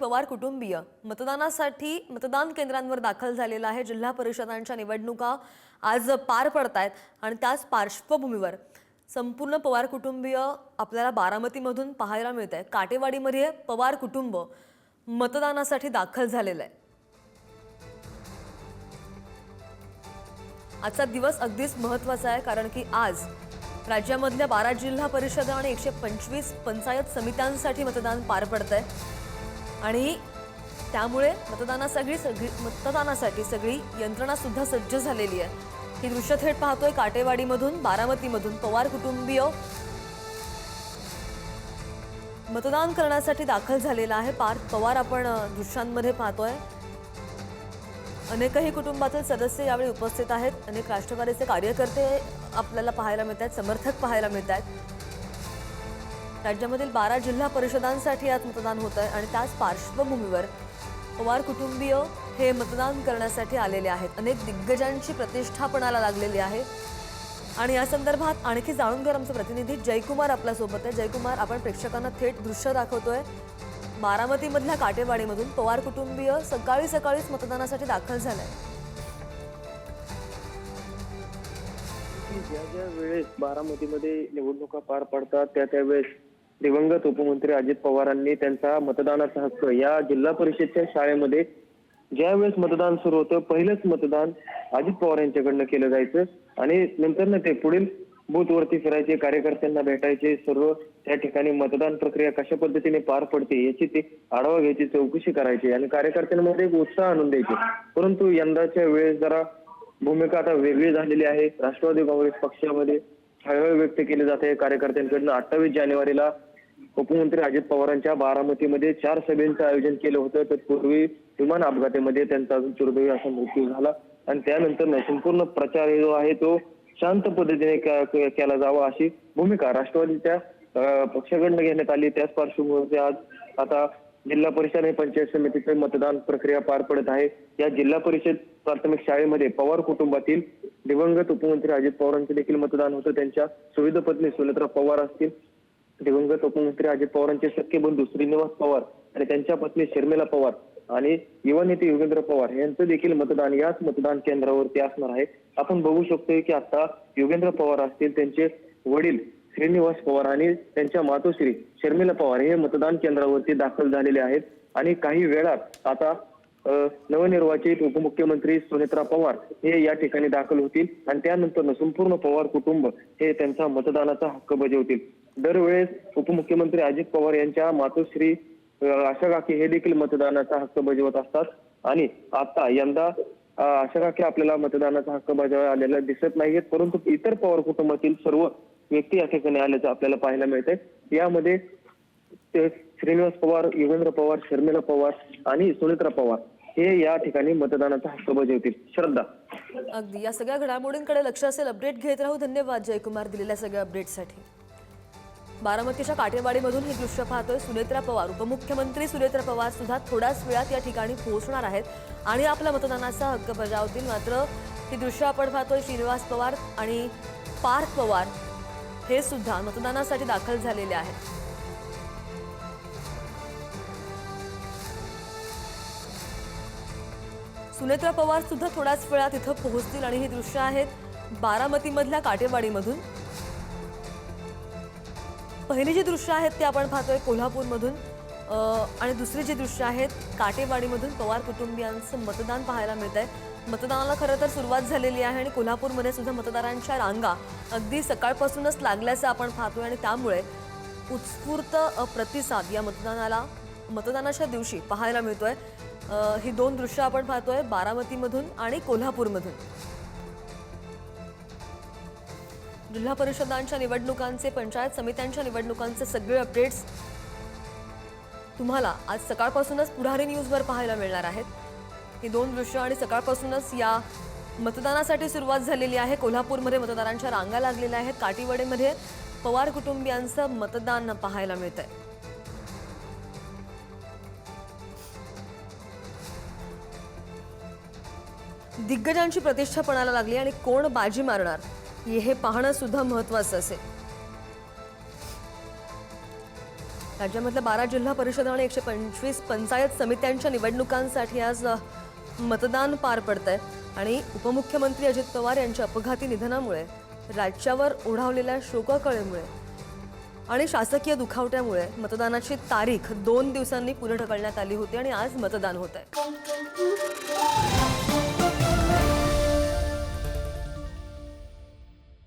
पवार कुटुंबीय मतदानासाठी मतदान केंद्रांवर दाखल झालेला आहे। जिल्हा परिषदांच्या निवडणुका आज पार पडतायत आणि त्याच पार्श्वभूमीवर संपूर्ण पवार कुटुंबीय आपल्याला बारामतीमधून पाहायला मिळतंय। काटेवाडीमध्ये पवार कुटुंब मतदानासाठी दाखल झालेलं आहे। आजचा दिवस अगदीच महत्त्वाचा आहे, कारण की आज राज्यामधल्या 12 जिल्हा परिषद आणि 125 पंचायत समित्यांसाठी मतदान पार पडतंय आणि त्यामुळे मतदानासाठी सगळी यंत्रणा सुद्धा सज्ज झालेली आहे। ही दृश्य थेट पाहतोय काटेवाडीमधून, बारामतीमधून पवार कुटुंबीय मतदान करण्यासाठी दाखल झालेला आहे। पार्थ पवार आपण दृश्यांमध्ये पाहतोय। अनेकही कुटुंबातील सदस्य यावेळी उपस्थित आहेत। अनेक राष्ट्रवादीचे कार्यकर्ते आपल्याला पाहायला मिळतात, समर्थक पाहायला मिळतात। राज्यामधील 12 जिल्हा परिषदांसाठी आज मतदान होत आहे आणि त्याच पार्श्वभूमीवर पवार कुटुंबीय हे मतदान करण्यासाठी आलेले आहेत। अनेक दिग्गजांची प्रतिष्ठा पणाला लागलेली आहे आणि या संदर्भात आणखी जाणून घेणार आमचे प्रतिनिधी जयकुमार आपल्या सोबत आहे। जयकुमार, आपण प्रेक्षकांना थेट दृश्य दाखवतोय बारामतीमधल्या काटेवाडीमधून। पवार कुटुंबीय सकाळीच मतदानासाठी दाखल झालंय। ज्या वेळेस बारामतीमध्ये निवडणुका पार पडतात त्यावेळेस दिवंगत उपमंत्री अजित पवारांनी त्यांचा मतदानाचा हक्क या जिल्हा परिषदच्या शाळेमध्ये ज्यावेळेस मतदान सुरू होतं, पहिलंच मतदान अजित पवार यांच्याकडनं केलं जायचं आणि नंतर ते पुढील बूथवरती फिरायचे, कार्यकर्त्यांना भेटायचे, सर्व त्या ठिकाणी मतदान प्रक्रिया कशा पद्धतीने पार पडते याची ते आढावा घ्यायची, चौकशी करायची आणि कार्यकर्त्यांमध्ये एक उत्साह आणून द्यायचे। परंतु यंदाच्या वेळेस जरा भूमिका आता वेगळी झालेली आहे। राष्ट्रवादी काँग्रेस पक्षामध्ये हळहळ व्यक्त केली जाते कार्यकर्त्यांकडून। 28 जानेवारीला उपमंत्री अजित पवारांच्या बारामतीमध्ये 4 सभेचं आयोजन केलं होतं। तत्पूर्वी विमान अपघातामध्ये त्यांचा दुर्दैवी असा मृत्यू झाला आणि त्यानंतर संपूर्ण प्रचार जो आहे तो शांत पद्धतीने केला जावा अशी भूमिका राष्ट्रवादीच्या पक्षाकडनं घेण्यात आली। त्याच पार्श्वभूमीवर आज आता जिल्हा परिषद आणि पंचायत समितीचे मतदान प्रक्रिया पार पडत आहे। या जिल्हा परिषद प्राथमिक शाळेमध्ये पवार कुटुंबातील दिवंगत उपमंत्री अजित पवारांचे देखील मतदान होतं। त्यांच्या सुविध पत्नी सुनेत्रा पवार असतील, दिवंगत उपमंत्री अजित पवारांचे सख्खे बंधू श्रीनिवास पवार आणि त्यांच्या पत्नी शर्मिला पवार आणि युवा नेते योगेंद्र पवार यांचं देखील मतदान याच मतदान केंद्रावरती असणार आहे। आपण बघू शकतोय की आता योगेंद्र पवार असतील, त्यांचे वडील श्रीनिवास पवार आणि त्यांच्या मातोश्री शर्मिला पवार हे मतदान केंद्रावरती दाखल झालेले आहेत आणि काही वेळात आता नवनिर्वाचित उपमुख्यमंत्री सुनेत्रा पवार हे या ठिकाणी दाखल होतील आणि त्यानंतर संपूर्ण पवार कुटुंब हे त्यांचा मतदानाचा हक्क बजावतील। दरवेळेस उपमुख्यमंत्री अजित पवार यांच्या मातोश्री आशा काकी हे देखील मतदानाचा हक्क बजावत असतात आणि आता यंदा आशा काकी आपल्याला मतदानाचा हक्क बजावायला आलेला दिसत नाहीयेत, परंतु इतर पवार कुटुंबातील सर्व व्यक्ती या ठिकाणी आल्याचं आपल्याला पाहायला मिळतंय। यामध्ये श्रीनिवास पवार, योगेंद्र पवार, शर्मिला पवार आणि सुनेत्रा पवार हे या ठिकाणी मतदानाचा हक्क बजावतील। श्रद्धा, अगदी या सगळ्या घडामोडींकडे लक्ष असेल, अपडेट घेत राहू। धन्यवाद जयकुमार दिलेल्या सगळ्या अपडेटसाठी। बारामतीच्या काटेवाडीमधून हे दृश्य पाहतोय। सुनेत्रा पवार, उपमुख्यमंत्री सुनेत्रा पवार सुद्धा थोड्याच वेळात या ठिकाणी पोहोचणार आहेत आणि आपला मतदानाचा हक्क बजावतील। मात्र ही दृश्य आपण पाहतोय, श्रीनिवास पवार आणि पार्थ पवार हे सुद्धा मतदानासाठी दाखल झालेले आहेत। सुनेत्रा पवार सुद्धा थोड्याच वेळात इथं पोहोचतील आणि ही दृश्य आहेत बारामतीमधल्या काटेवाडीमधून। पहिली जी दृश्य आहेत ते आपण पाहतोय कोल्हापूरमधून आणि दुसरी जी दृश्य आहेत काटेवाडीमधून पवार कुटुंबियांचं मतदान पाहायला मिळतंय। मतदानाला खरं तर सुरुवात झालेली आहे आणि कोल्हापूरमध्ये सुद्धा मतदारांच्या रांगा अगदी सकाळपासूनच लागल्याचं आपण पाहतोय आणि त्यामुळे उत्स्फूर्त प्रतिसाद या मतदानाच्या दिवशी पाहायला मिळतोय। ही दोन दृश्य आपण पाहतोय बारामतीमधून आणि कोल्हापूरमधून। जिल्हा परिषदांच्या निवडणुकांचे, पंचायत समित्यांच्या निवडणुकांचे सगळे अपडेट्स तुम्हाला आज सकाळपासूनच पुढारी न्यूजवर पाहायला मिळणार आहेत। ही दोन दृश्य आणि सकाळपासूनच या मतदानासाठी सुरुवात झालेली आहे। कोल्हापूरमध्ये मतदारांच्या रांगा लागलेल्या आहेत। काटेवाडीमध्ये पवार कुटुंबियांचं मतदान पाहायला मिळतंय। दिग्गजांची प्रतिष्ठा पणाला लागली आणि कोण बाजी मारणार हे पाहणं सुद्धा महत्त्वाचं असेल। राज्यामधल्या 12 जिल्हा परिषद आणि 125 पंचायत समित्यांच्या निवडणुकांसाठी आज मतदान पार पडतंय आणि उपमुख्यमंत्री अजित पवार यांच्या अपघाती निधनामुळे राज्यावर ओढावलेल्या शोककळेमुळे आणि शासकीय दुखावट्यामुळे मतदानाची तारीख 2 दिवसांनी पुढे ढकलण्यात आली होती आणि आज मतदान होत आहे.